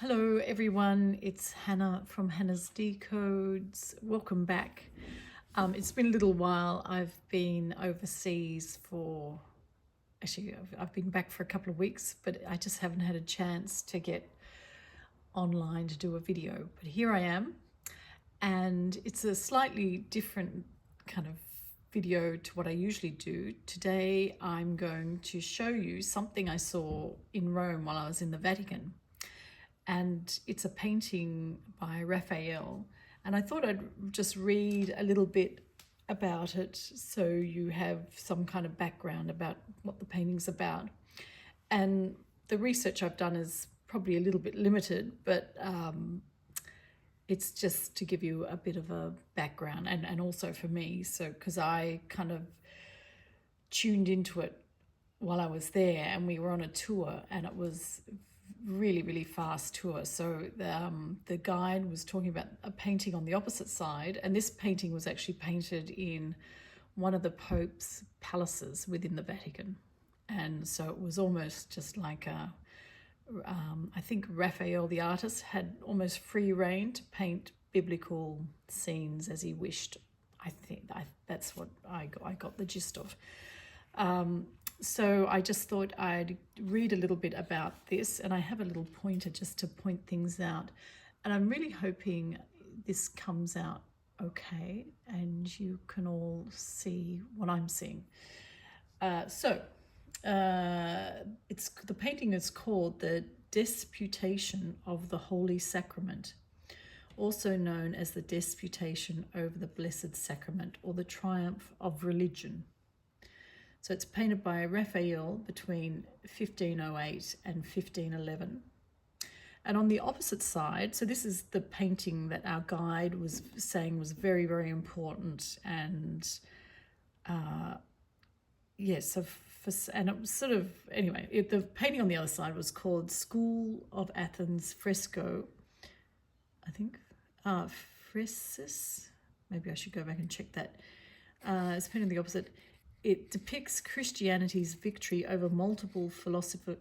Hello everyone, it's Hannah from Hannah's Decodes. Welcome back. It's been a little while. I've been overseas for, I've been back for a couple of weeks, but I just haven't had a chance to get online to do a video. But here I am, and it's a slightly different kind of video to what I usually do. Today I'm going to show you something I saw in Rome while I was in the Vatican. And it's a painting by Raphael, and I thought I'd just read a little bit about it so you have some kind of background about what the painting's about. And the research I've done is probably a little bit limited, but it's just to give you a bit of a background, and also for me, so because I kind of tuned into it while I was there, and we were on a tour, and it was really fast tour. So the guide was talking about a painting on the opposite side, and this painting was actually painted in one of the Pope's palaces within the Vatican. And so it was almost just like I think Raphael, the artist, had almost free reign to paint biblical scenes as he wished. I think that's what I got the gist of. So I just thought I'd read a little bit about this, and I have a little pointer just to point things out. And I'm really hoping this comes out okay and you can all see what I'm seeing. The painting is called The Disputation of the Holy Sacrament, also known as the Disputation over the Blessed Sacrament, or the Triumph of Religion. So it's painted by Raphael between 1508 and 1511. And on the opposite side, so this is the painting that our guide was saying was very important. And and it was sort of, anyway, the painting on the other side was called School of Athens Fresco, I think, Phrysis. Maybe I should go back and check that. It's painted on the opposite. It depicts Christianity's victory over multiple philosophical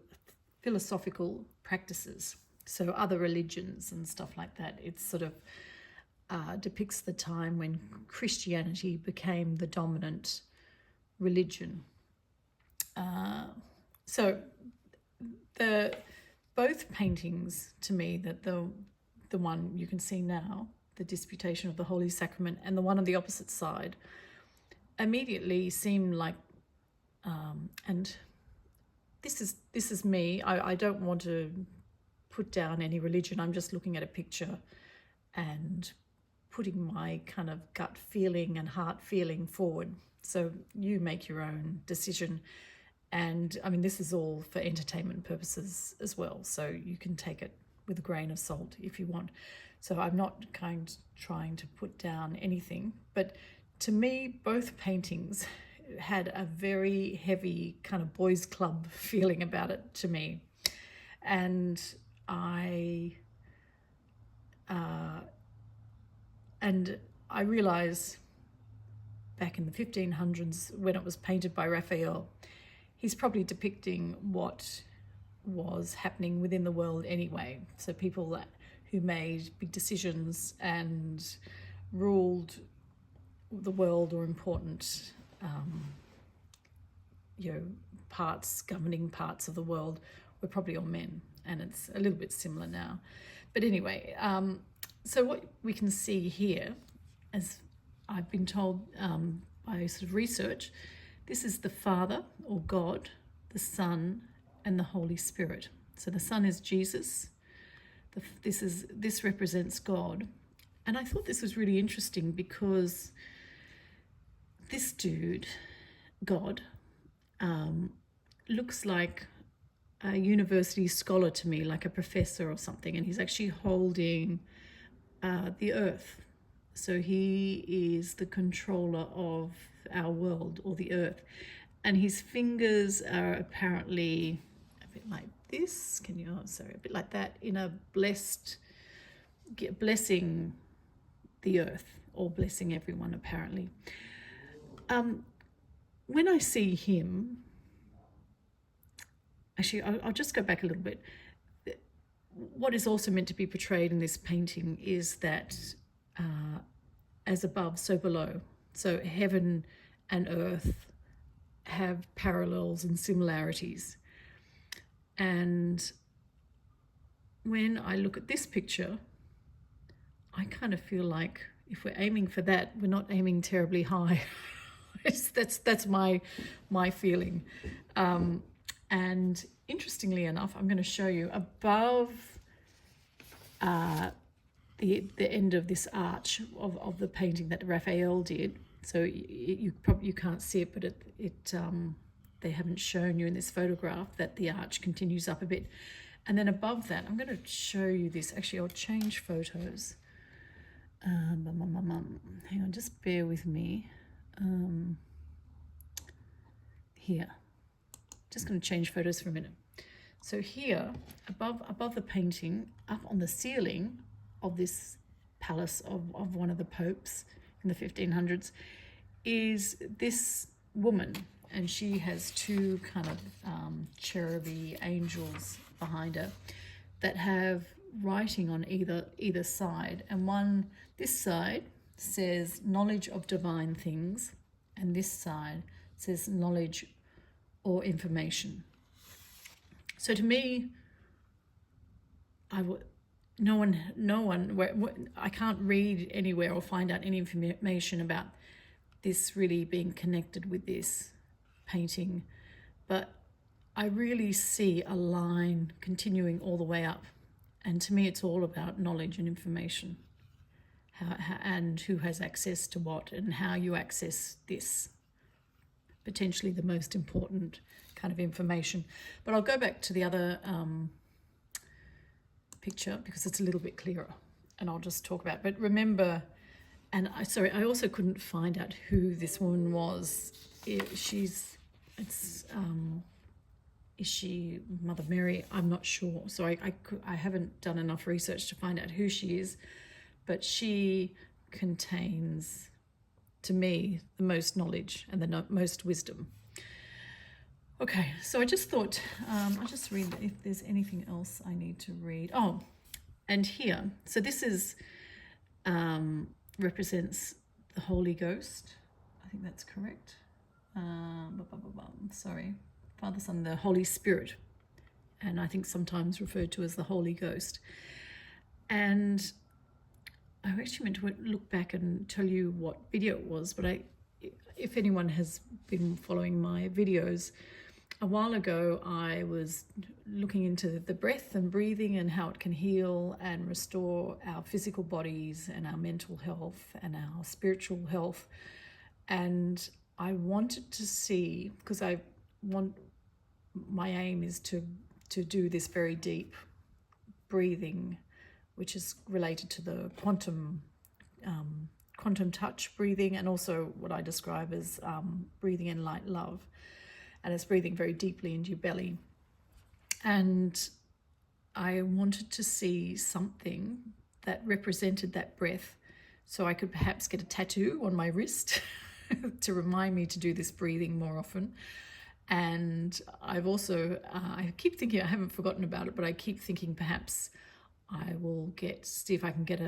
practices, so other religions and stuff like that. It sort of depicts the time when Christianity became the dominant religion. So both paintings, to me, that the one you can see now, the Disputation of the Holy Sacrament, and the one on the opposite side, immediately seem like, and this is me. I don't want to put down any religion. I'm just looking at a picture and putting my kind of gut feeling and heart feeling forward. So you make your own decision. And I mean, this is all for entertainment purposes as well, so you can take it with a grain of salt if you want. So I'm not trying to put down anything, but to me, both paintings had a very heavy kind of boys' club feeling about it to me. And I realize back in the 1500s, when it was painted by Raphael, he's probably depicting what was happening within the world anyway. So people who made big decisions and ruled the world, or important governing parts of the world, were probably all men, and it's a little bit similar now. But anyway, so what we can see here, as I've been told by sort of research, this is the Father, or God, the Son, and the Holy Spirit. So the Son is Jesus. This represents God. And I thought this was really interesting because this dude, God, looks like a university scholar to me, like a professor or something, and he's actually holding the earth. So he is the controller of our world, or the earth, and his fingers are apparently a bit like this. A bit like that, in a blessing the earth, or blessing everyone, apparently. When I see him, actually, I'll just go back a little bit. what is also meant to be portrayed in this painting is that as above, so below. So heaven and earth have parallels and similarities. And when I look at this picture, I kind of feel like if we're aiming for that, we're not aiming terribly high. That's my feeling. And interestingly enough, I'm going to show you above the end of this arch of the painting that Raphael did. So you can't see it, but they haven't shown you in this photograph that the arch continues up a bit. And then above that, I'm going to show you this. Actually, I'll change photos. Hang on, just bear with me. Here, just going to change photos for a minute. So here, above the painting, up on the ceiling of this palace of one of the popes in the 1500s, is this woman, and she has two kind of cheruby angels behind her that have writing on either side, and this side says knowledge of divine things, and this side says knowledge or information. So to me, no one, I can't read anywhere or find out any information about this really being connected with this painting, but I really see a line continuing all the way up. And to me, it's all about knowledge and information, and who has access to what and how you access this, potentially the most important kind of information. But I'll go back to the other picture because it's a little bit clearer, and I'll just talk about it. But remember, and I also couldn't find out who this woman was. Is she Mother Mary? I'm not sure. So I haven't done enough research to find out who she is, but she contains, to me, the most knowledge and the most wisdom. Okay, so I just thought, I'll just read if there's anything else I need to read. Oh, and here, so this is, represents the Holy Ghost. I think that's correct. Sorry. Father, Son, the Holy Spirit, and I think sometimes referred to as the Holy Ghost. And I actually meant to look back and tell you what video it was, but if anyone has been following my videos, a while ago I was looking into the breath and breathing and how it can heal and restore our physical bodies and our mental health and our spiritual health. And I wanted to see, because my aim is to do this very deep breathing, which is related to the quantum touch breathing, and also what I describe as breathing in light love, and it's breathing very deeply into your belly. And I wanted to see something that represented that breath, so I could perhaps get a tattoo on my wrist to remind me to do this breathing more often. And I've also, I keep thinking, I haven't forgotten about it, but I keep thinking perhaps I will see if I can get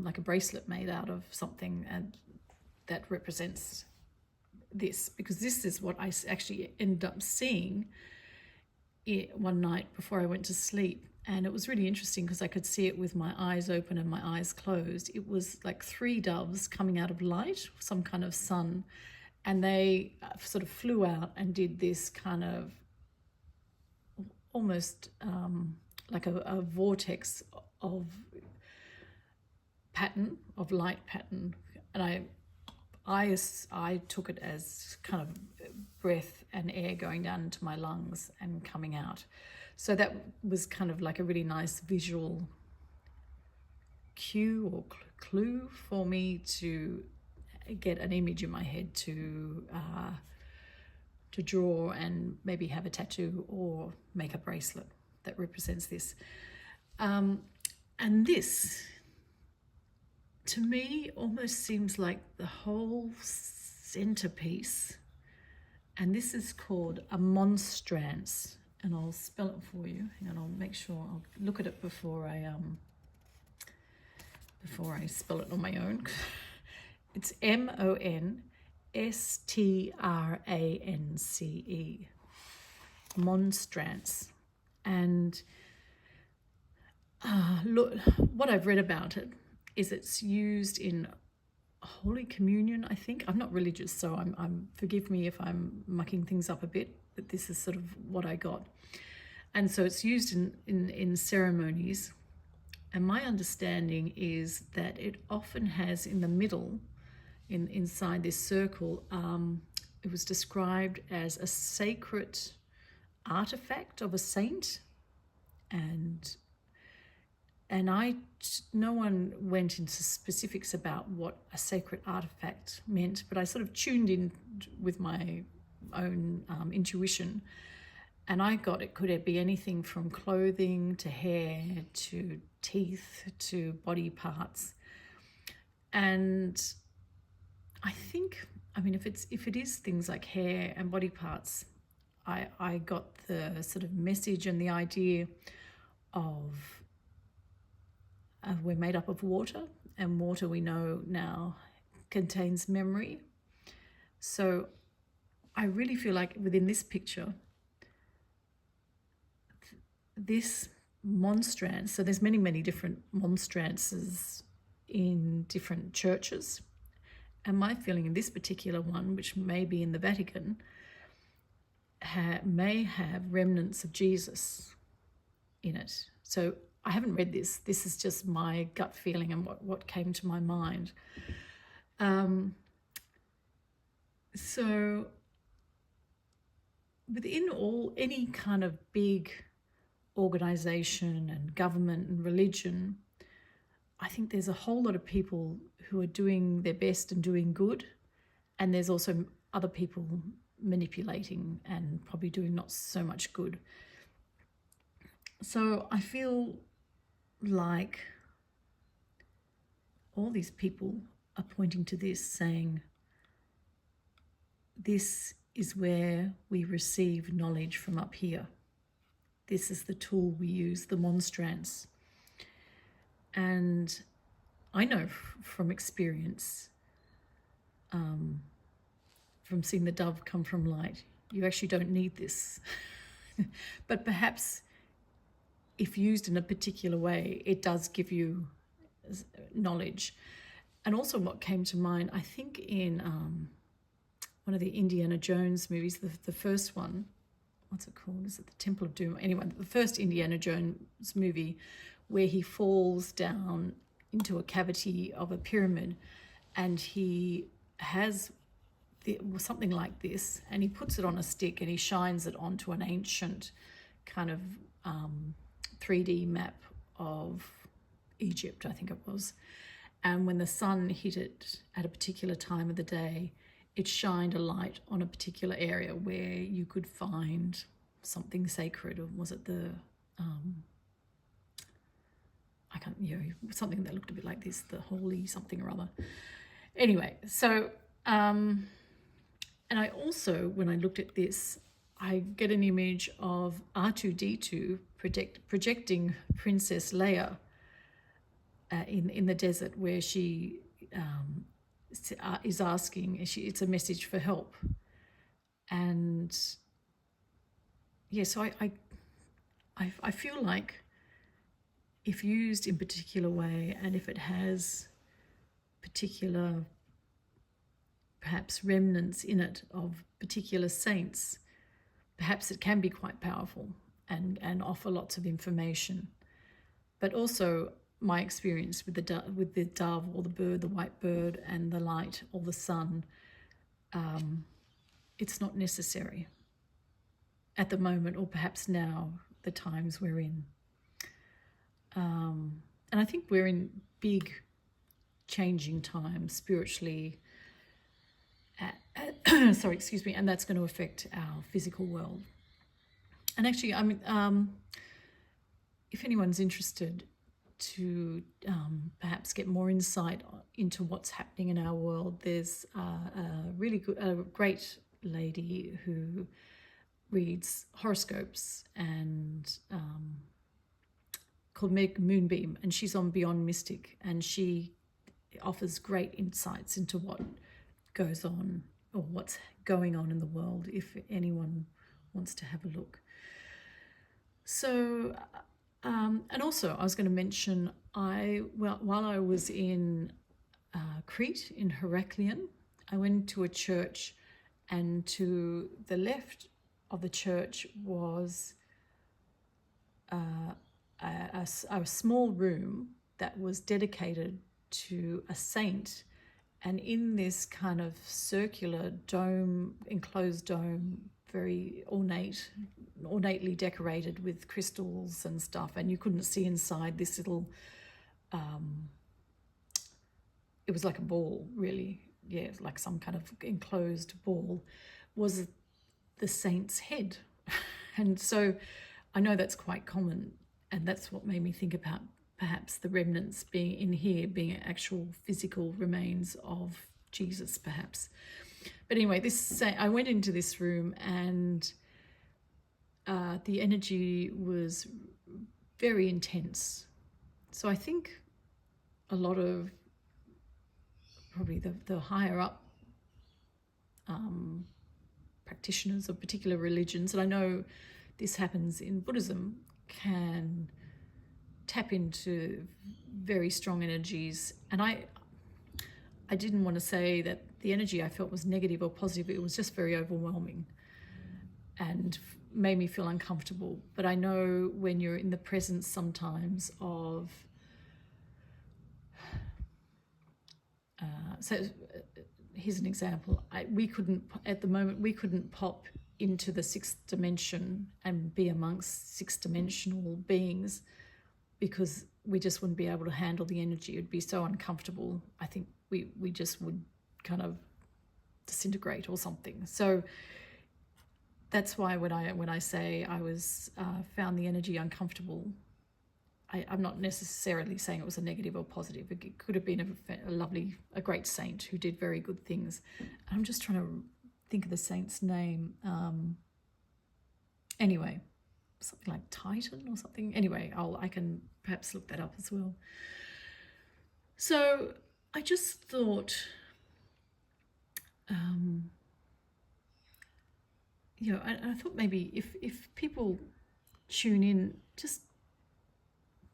like a bracelet made out of something that represents this, because this is what I actually ended up seeing one night before I went to sleep. And it was really interesting because I could see it with my eyes open and my eyes closed. It was like 3 doves coming out of light, some kind of sun. And they sort of flew out and did this kind of almost like a vortex of pattern, of light pattern. And I took it as kind of breath and air going down into my lungs and coming out. So that was kind of like a really nice visual cue or clue for me to get an image in my head to draw and maybe have a tattoo or make a bracelet that represents this. And this, to me, almost seems like the whole centerpiece. And this is called a monstrance. and I'll spell it for you. Hang on, I'll make sure I'll look at it before I spell it on my own. It's Monstrance, Monstrance, and look, what I've read about it is it's used in Holy Communion, I think. I'm not religious, so I'm forgive me if I'm mucking things up a bit, but this is sort of what I got. And so it's used in ceremonies. And my understanding is that it often has in the middle, inside this circle, it was described as a sacred artifact of a saint, and no one went into specifics about what a sacred artifact meant, but I sort of tuned in with my own intuition, and I got it could be anything from clothing to hair to teeth to body parts. And I think, I mean, if it is things like hair and body parts, I got the sort of message and the idea of we're made up of water, and water we know now contains memory. So I really feel like within this picture, this monstrance, so there's many different monstrances in different churches, and my feeling in this particular one, which may be in the Vatican, may have remnants of Jesus in it. So I haven't read this. This is just my gut feeling and what came to my mind. So within any kind of big organization and government and religion, I think there's a whole lot of people who are doing their best and doing good, and there's also other people manipulating and probably doing not so much good. So I feel like all these people are pointing to this, saying this is where we receive knowledge from up here. This is the tool we use, the monstrance. And I know from experience, from seeing the dove come from light, you actually don't need this. But perhaps if used in a particular way, it does give you knowledge. And also what came to mind, I think in one of the Indiana Jones movies, the first one, what's it called? Is it the Temple of Doom? Anyway, the first Indiana Jones movie, where he falls down into a cavity of a pyramid, and he has something like this, and he puts it on a stick and he shines it onto an ancient kind of 3D map of Egypt, I think it was. And when the sun hit it at a particular time of the day, it shined a light on a particular area where you could find something sacred, or was it something that looked a bit like this, the holy something or other. Anyway, so, and I also, when I looked at this, I get an image of R2-D2 projecting Princess Leia in the desert, where she is asking, it's a message for help. And yeah, so I feel like if used in a particular way, and if it has particular perhaps remnants in it of particular saints, perhaps it can be quite powerful and offer lots of information. But also my experience with the dove or the bird, the white bird, and the light or the sun, it's not necessary at the moment, or perhaps now, the times we're in. And I think we're in big changing times spiritually, sorry, excuse me, and that's going to affect our physical world. And actually, I mean, if anyone's interested to perhaps get more insight into what's happening in our world, there's a great lady who reads horoscopes and called Meg Moonbeam, and she's on Beyond Mystic, and she offers great insights into what goes on or what's going on in the world if anyone wants to have a look. So, and also I was going to mention, while I was in Crete, in Heraklion, I went to a church, and to the left of the church was a small room that was dedicated to a saint, and in this kind of circular dome, enclosed dome, very ornately decorated with crystals and stuff, and you couldn't see inside this little, it was like a ball, really, yeah, like some kind of enclosed ball, was the saint's head. And so I know that's quite common, and that's what made me think about perhaps the remnants being in here, being actual physical remains of Jesus, perhaps. But anyway, I went into this room, and the energy was very intense. So I think a lot of probably the higher up practitioners of particular religions, and I know this happens in Buddhism, can tap into very strong energies. And I didn't want to say that the energy I felt was negative or positive. It was just very overwhelming and made me feel uncomfortable. But I know when you're in the presence sometimes of here's an example. We couldn't pop into the sixth dimension and be amongst six-dimensional beings, because we just wouldn't be able to handle the energy. It would be so uncomfortable. I think we just would kind of disintegrate or something. So that's why when I say I was found the energy uncomfortable, I'm not necessarily saying it was a negative or positive. It could have been a great saint who did very good things. I'm just trying to think of the saint's name. Anyway, something like Titan or something. Anyway, I can perhaps look that up as well. So I just thought, I thought maybe if people tune in just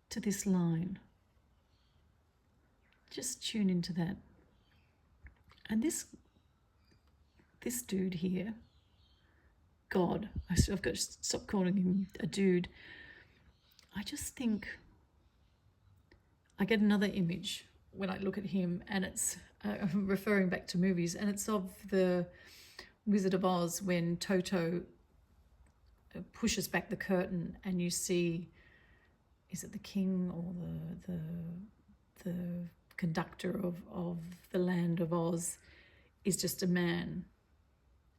to this line, just tune into that. And this dude here, God, I've got to stop calling him a dude. I just think I get another image when I look at him, and it's referring back to movies, and it's of the Wizard of Oz when Toto pushes back the curtain and you see, is it the king or the conductor of the land of Oz is just a man,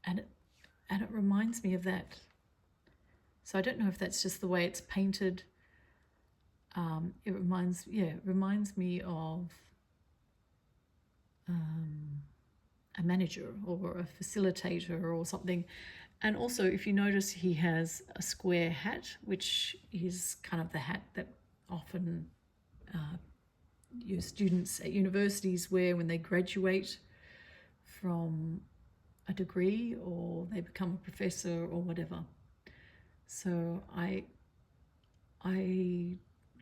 and it reminds me of that. So I don't know if that's just the way it's painted. It reminds me of a manager or a facilitator or something. And also, if you notice, he has a square hat, which is kind of the hat that often your students at universities wear when they graduate from a degree or they become a professor or whatever. So I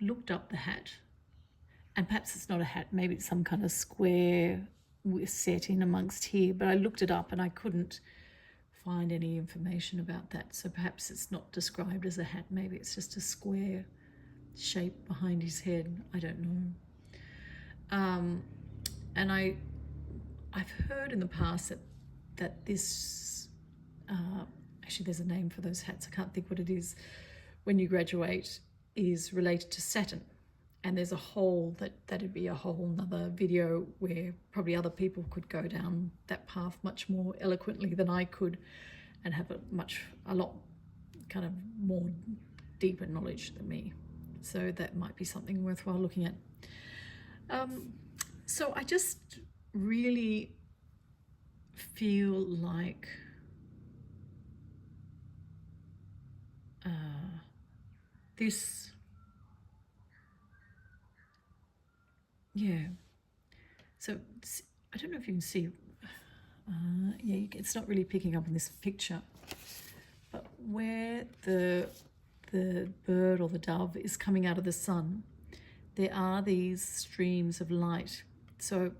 looked up the hat, and perhaps it's not a hat, maybe it's some kind of square set in amongst here, but I looked it up and I couldn't find any information about that. So perhaps it's not described as a hat, maybe it's just a square shape behind his head. I don't know. And I've heard in the past that this actually there's a name for those hats, I can't think what it is, when you graduate, is related to Saturn. And there's that'd be a whole nother video where probably other people could go down that path much more eloquently than I could, and have a lot kind of more deeper knowledge than me. So that might be something worthwhile looking at. So I just really feel like this, yeah. So I don't know if you can see, yeah, it's not really picking up in this picture, but where the bird or the dove is coming out of the sun, there are these streams of light. So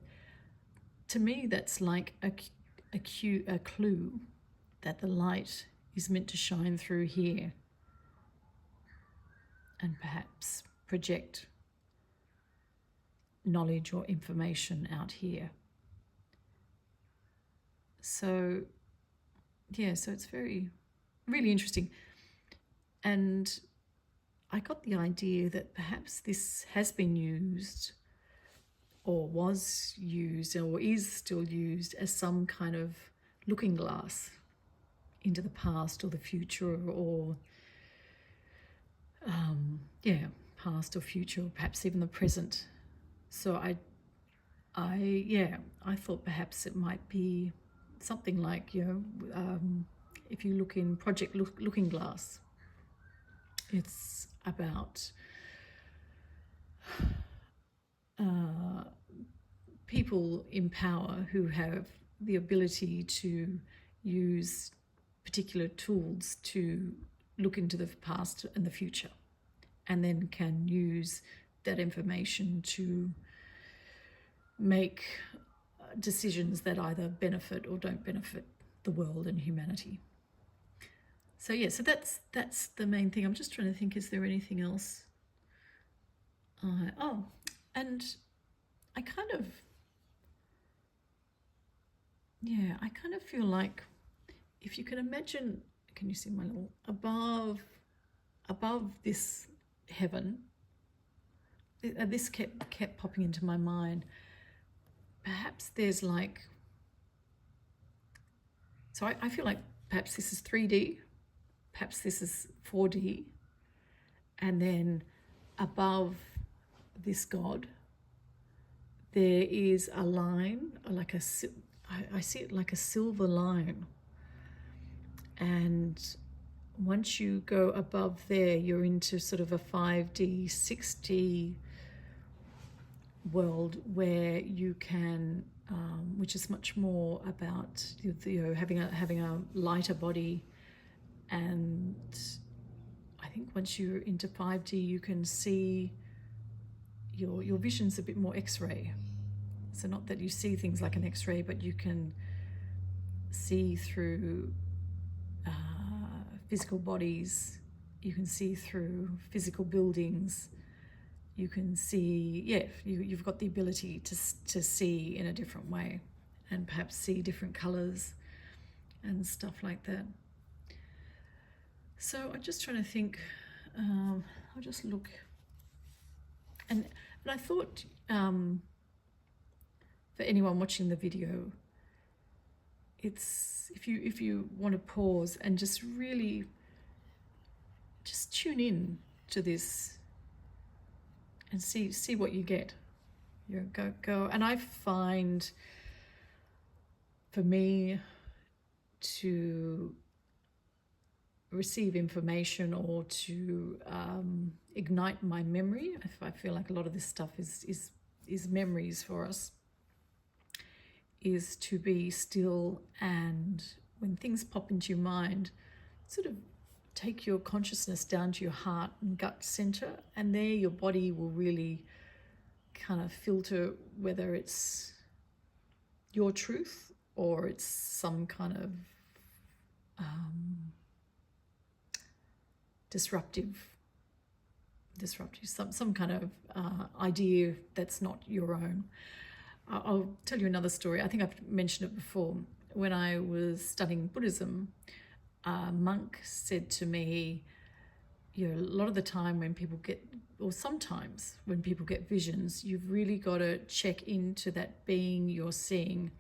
to me, that's like a clue that the light is meant to shine through here and perhaps project knowledge or information out here. So yeah, so it's really interesting. And I got the idea that perhaps this has been used or was used or is still used as some kind of looking glass into the past or the future, or past or future, or perhaps even the present. So I thought perhaps it might be something like, if you look in Project Looking Glass, it's about people in power who have the ability to use particular tools to look into the past and the future, and then can use that information to make decisions that either benefit or don't benefit the world and humanity. So yeah, so that's the main thing. I'm just trying to think, is there anything else? And I kind of feel like, if you can imagine, can you see my little, above this heaven, this kept popping into my mind. Perhaps there's like, so I feel like perhaps this is 3D, perhaps this is 4D, and then above this God, there is a line, I see it like a silver line. And once you go above there, you're into sort of a 5D, 6D world where you can, which is much more about having a lighter body. And I think once you're into 5D, you can see your vision's a bit more X-ray. So not that you see things like an X-ray, but you can see through physical bodies, you can see through physical buildings, you can see, you've got the ability to see in a different way, and perhaps see different colors and stuff like that. So I'm just trying to think, I'll just look, and I thought, for anyone watching the video, it's, if you want to pause and just really just tune in to this and see what you get. Go. And I find, for me, to receive information or to ignite my memory, if I feel like a lot of this stuff is memories for us, is to be still, and when things pop into your mind, sort of take your consciousness down to your heart and gut center, and there your body will really kind of filter whether it's your truth or it's some kind of disruptive, some kind of idea that's not your own. I'll tell you another story. I think I've mentioned it before. When I was studying Buddhism, a monk said to me, a lot of the time when people get, or sometimes when people get visions, you've really got to check into that being you're seeing,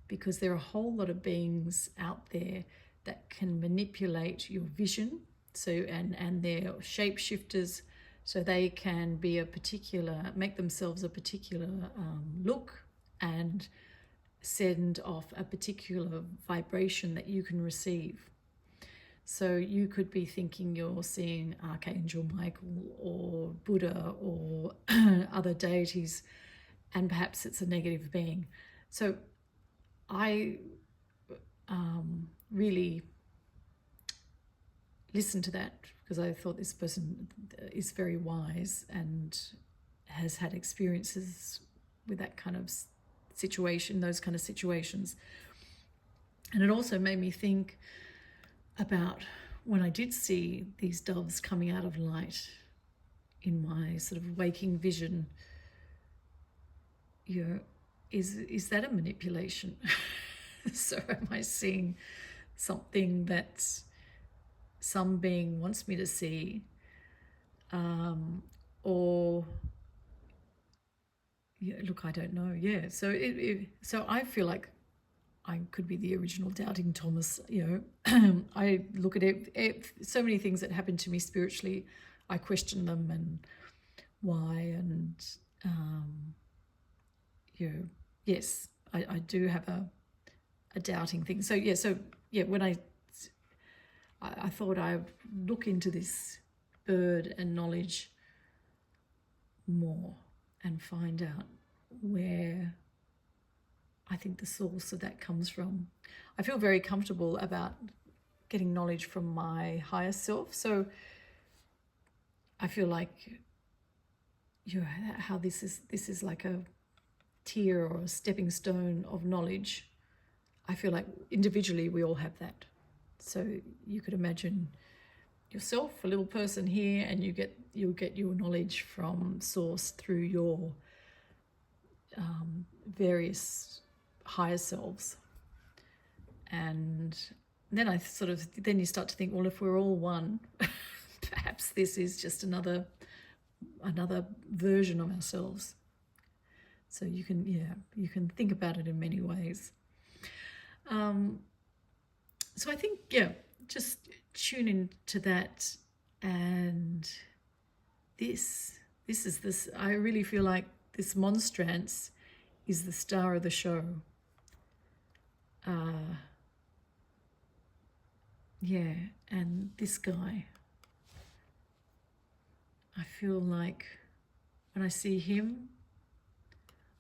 because there are a whole lot of beings out there that can manipulate your vision. So, and they're shapeshifters, so they can be make themselves a particular look and send off a particular vibration that you can receive. So you could be thinking you're seeing Archangel Michael or Buddha or other deities, and perhaps it's a negative being. So I really listened to that because I thought this person is very wise and has had experiences with that kind of situation, those kind of situations. And it also made me think about when I did see these doves coming out of light in my sort of waking vision. You know, is that a manipulation? So am I seeing something that some being wants me to see, or yeah, look, I don't know. Yeah, so so I feel like I could be the original doubting Thomas. You know, I look at it, so many things that happen to me spiritually, I question them and why, and you know, yes, I do have a doubting thing. So yeah, when I thought I'd look into this bird and knowledge more and find out where I think the source of that comes from. I feel very comfortable about getting knowledge from my higher self. So I feel like, you know, how this is like a tier or a stepping stone of knowledge. I feel like individually we all have that. So you could imagine yourself, a little person here, and you'll get your knowledge from source through your various higher selves. And then then you start to think, well, if we're all one, perhaps this is just another version of ourselves. So you can think about it in many ways. So I think, just tune into that. And this I really feel like this Monstrance is the star of the show. And this guy, I feel like when I see him,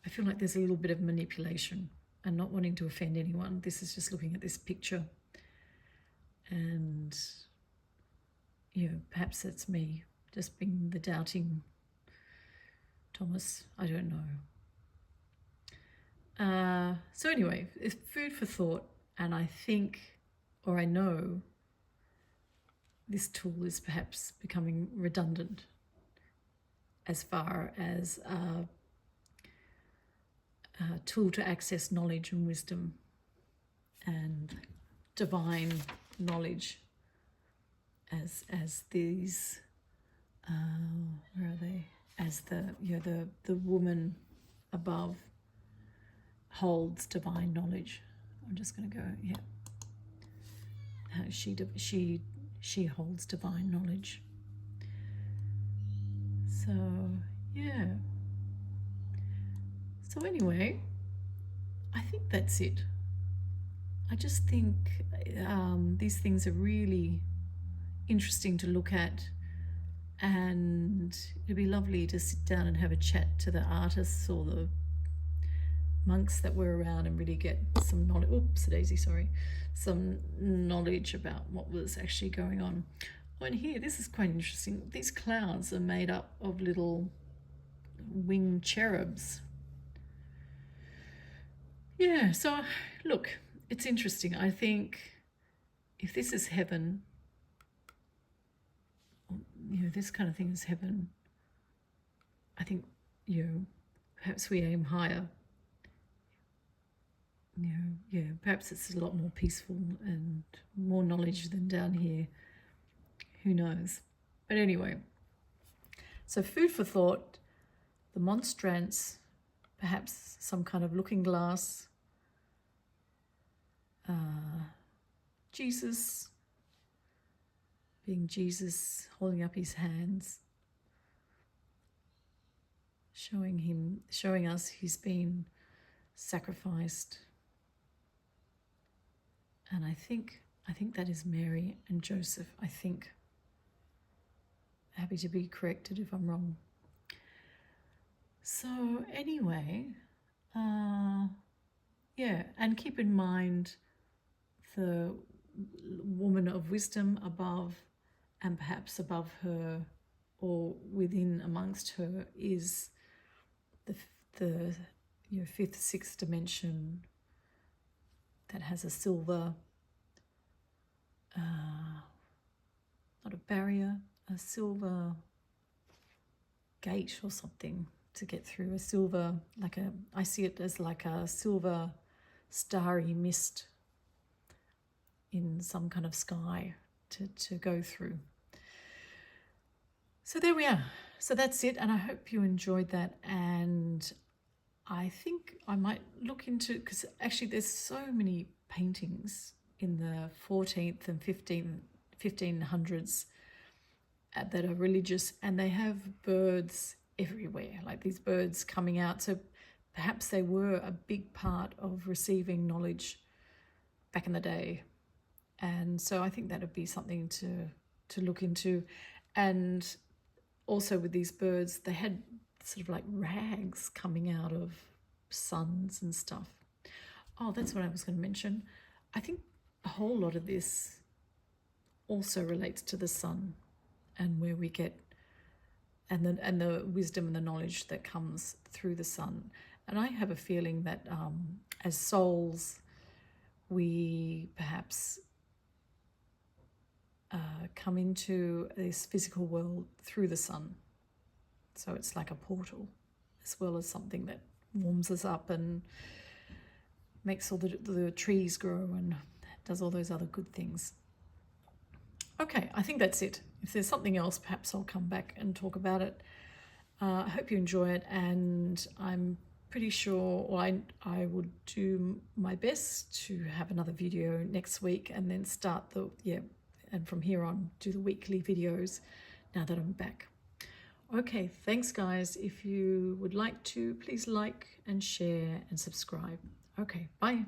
I feel like there's a little bit of manipulation and not wanting to offend anyone. This is just looking at this picture. And, perhaps that's me just being the doubting Thomas. I don't know. So anyway, it's food for thought. And I think, or I know, this tool is perhaps becoming redundant as far as a tool to access knowledge and wisdom and divine knowledge as these where are they, as the woman above holds divine knowledge. I'm just going to go, she holds divine knowledge. So so anyway, I think that's it. I just think these things are really interesting to look at, and it'd be lovely to sit down and have a chat to the artists or the monks that were around and really get some knowledge. Some knowledge about what was actually going on. Oh, and here, this is quite interesting. These clouds are made up of little winged cherubs. Yeah, so look, it's interesting. I think if this is heaven, this kind of thing is heaven, I think, perhaps we aim higher. Perhaps it's a lot more peaceful and more knowledge than down here. Who knows? But anyway, so food for thought, the Monstrance, perhaps some kind of looking glass, Jesus, being Jesus, holding up his hands, showing us he's been sacrificed. And I think I think that is Mary and Joseph, I think. Happy to be corrected if I'm wrong. So anyway, yeah, and keep in mind the woman of wisdom above, and perhaps above her or within amongst her is the fifth, sixth dimension that has a silver, not a barrier, a silver gate or something to get through, a silver, I see it as like a silver starry mist in some kind of sky to go through. So there we are. So that's it, and I hope you enjoyed that. And I think I might look into, because actually there's so many paintings in the 14th and 1500s that are religious, and they have birds everywhere, like these birds coming out. So perhaps they were a big part of receiving knowledge back in the day. And so I think that would be something to look into. And also with these birds, they had sort of like rags coming out of suns and stuff. Oh, that's what I was going to mention. I think a whole lot of this also relates to the sun and where we get, and the wisdom and the knowledge that comes through the sun. And I have a feeling that as souls, we perhaps come into this physical world through the sun. So it's like a portal, as well as something that warms us up and makes all the trees grow and does all those other good things. Okay, I think that's it. If there's something else, perhaps I'll come back and talk about it. I hope you enjoy it, and I'm pretty sure, well, I would do my best to have another video next week, and then start and from here on do the weekly videos now that I'm back. Okay, thanks guys. If you would like to, please like and share and subscribe. Okay, bye.